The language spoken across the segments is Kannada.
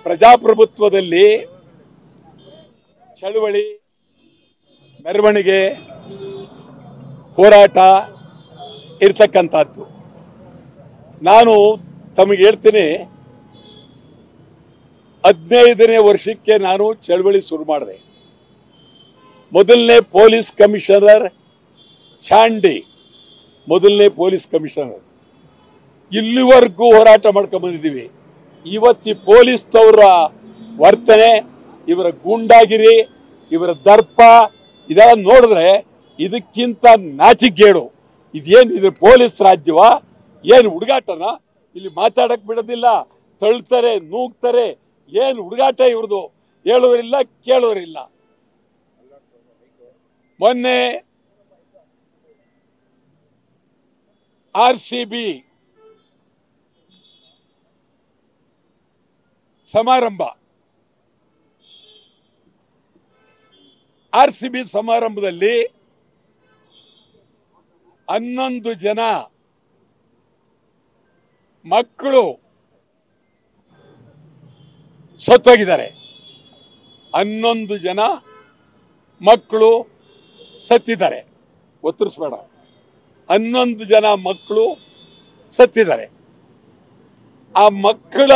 ಪ್ರಜಾಪ್ರಭುತ್ವದಲ್ಲಿ ಚಳವಳಿ, ಮೆರವಣಿಗೆ, ಹೋರಾಟ ಇರ್ತಕ್ಕಂಥದ್ದು. ನಾನು ತಮಗೆ ಹೇಳ್ತೀನಿ, 15ನೇ ವರ್ಷಕ್ಕೆ ನಾನು ಚಳವಳಿ ಶುರು ಮಾಡಿದೆ. ಮೊದಲನೇ ಪೊಲೀಸ್ ಕಮಿಷನರ್ ಚಾಂಡಿ, ಮೊದಲನೇ ಪೊಲೀಸ್ ಕಮಿಷನರ್. ಇಲ್ಲಿವರೆಗೂ ಹೋರಾಟ ಮಾಡ್ಕೊಂಡು ಬಂದಿದ್ದೀವಿ. ಇವತ್ತು ಪೊಲೀಸ್ನವರ ವರ್ತನೆ, ಇವರ ಗೂಂಡಾಗಿರಿ, ಇವರ ದರ್ಪ ಇದೆಲ್ಲ ನೋಡಿದ್ರೆ ಇದಕ್ಕಿಂತ ನಾಚಿಕೆಗೇಡು. ಇದೇನು ಇದು ಪೊಲೀಸ್ ರಾಜ್ಯವಾ? ಏನು ಹುಡುಗಾಟನ? ಇಲ್ಲಿ ಮಾತಾಡಕ್ ಬಿಡೋದಿಲ್ಲ, ತಳ್ತಾರೆ, ನೂಗ್ತಾರೆ. ಏನು ಹುಡುಗಾಟ ಇವ್ರದು? ಹೇಳೋರಿಲ್ಲ, ಕೇಳೋರಿಲ್ಲ. ಮೊನ್ನೆ RCB ಸಮಾರಂಭ, RCB ಸಮಾರಂಭದಲ್ಲಿ 11 ಜನ ಮಕ್ಕಳು ಸತ್ತೋಗಿದ್ದಾರೆ. 11 ಜನ ಮಕ್ಕಳು ಸತ್ತಿದ್ದಾರೆ. ಒತ್ತರಿಸಬೇಡ. 11 ಜನ ಮಕ್ಕಳು ಸತ್ತಿದ್ದಾರೆ. ಆ ಮಕ್ಕಳ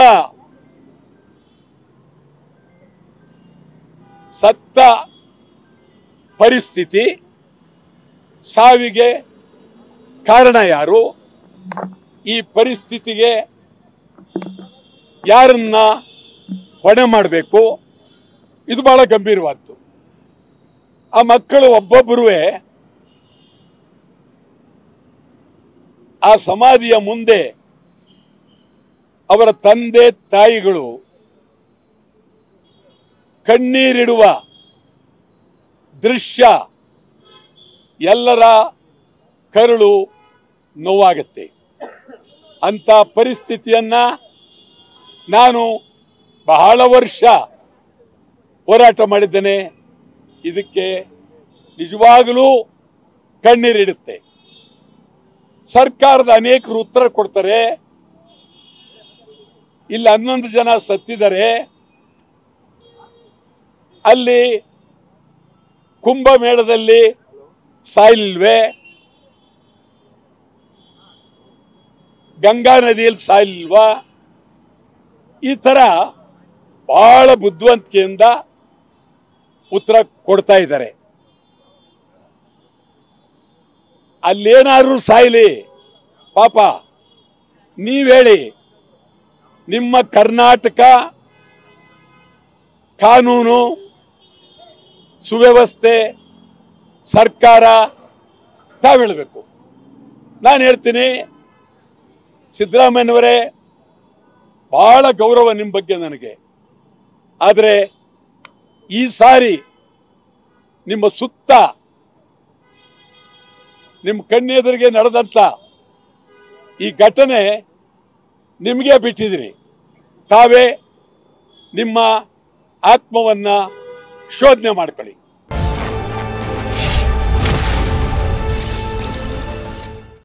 ಸತ್ತ ಪರಿಸ್ಥಿತಿ, ಸಾವಿಗೆ ಕಾರಣ ಯಾರು, ಈ ಪರಿಸ್ಥಿತಿಗೆ ಯಾರನ್ನ ಹೊಣೆ ಮಾಡಬೇಕು, ಇದು ಬಹಳ ಗಂಭೀರವಾದ್ದು. ಆ ಮಕ್ಕಳು ಒಬ್ಬೊಬ್ಬರೂ ಆ ಸಮಾಧಿಯ ಮುಂದೆ ಅವರ ತಂದೆ ತಾಯಿಗಳು ಕಣ್ಣೀರಿಡುವ ದೃಶ್ಯ ಎಲ್ಲರ ಕರುಳು ನೋವಾಗುತ್ತೆ. ಅಂತ ಪರಿಸ್ಥಿತಿಯನ್ನ ನಾನು ಬಹಳ ವರ್ಷ ಹೋರಾಟ ಮಾಡಿದ್ದೇನೆ. ಇದಕ್ಕೆ ನಿಜವಾಗಲೂ ಕಣ್ಣೀರಿಡುತ್ತೆ. ಸರ್ಕಾರದ ಅನೇಕರು ಉತ್ತರ ಕೊಡ್ತಾರೆ, ಇಲ್ಲಿ 11 ಜನ ಸತ್ತಿದ್ದಾರೆ, ಅಲ್ಲಿ ಕುಂಭಮೇಳದಲ್ಲಿ ಸಾಯಲಿಲ್ವೇ, ಗಂಗಾ ನದಿಯಲ್ಲಿ ಸಾಯಲಿಲ್ವಾ? ಈ ತರ ಬಹಳ ಬುದ್ಧಿವಂತಿಕೆಯಿಂದ ಉತ್ತರ ಕೊಡ್ತಾ ಇದ್ದಾರೆ. ಅಲ್ಲೇನಾದ್ರೂ ಸಾಯಲಿ ಪಾಪ, ನೀವೇಳಿ. ನಿಮ್ಮ ಕರ್ನಾಟಕ ಕಾನೂನು ಸುವ್ಯವಸ್ಥೆ, ಸರ್ಕಾರ ತಾವೇಳಬೇಕು. ನಾನು ಹೇಳ್ತೀನಿ, ಸಿದ್ದರಾಮಯ್ಯನವರೇ, ಬಹಳ ಗೌರವ ನಿಮ್ಮ ಬಗ್ಗೆ ನನಗೆ. ಆದರೆ ಈ ಸಾರಿ ನಿಮ್ಮ ಸುತ್ತ, ನಿಮ್ಮ ಕಣ್ಣೆದುರಿಗೆ ನಡೆದಂತ ಈ ಘಟನೆ ನಿಮಗೆ ಬಿಟ್ಟಿದ್ದೀರಿ. ತಾವೇ ನಿಮ್ಮ ಆತ್ಮವನ್ನ ಶೋಧನೆ ಮಾಡ್ಕೊಳ್ಳಿ.